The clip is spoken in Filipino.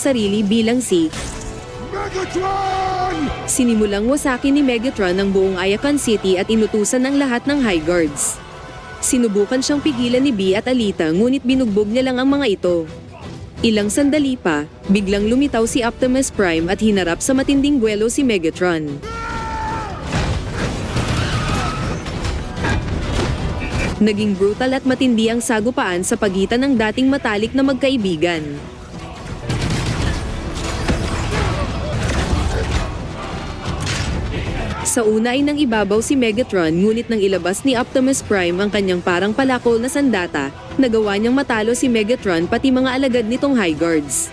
sarili bilang si Megatron! Sinimulang wasakin ni Megatron ang buong Ayakan City at inutusan ng lahat ng High Guards. Sinubukan siyang pigilan ni Bee at Alita ngunit binugbog niya lang ang mga ito. Ilang sandali pa, biglang lumitaw si Optimus Prime at hinarap sa matinding buwelo si Megatron. Naging brutal at matindi ang sagupaan sa pagitan ng dating matalik na magkaibigan. Sa una ay nang ibabaw si Megatron ngunit nang ilabas ni Optimus Prime ang kanyang parang palakol na sandata, nagawa niyang matalo si Megatron pati mga alagad nitong High Guards.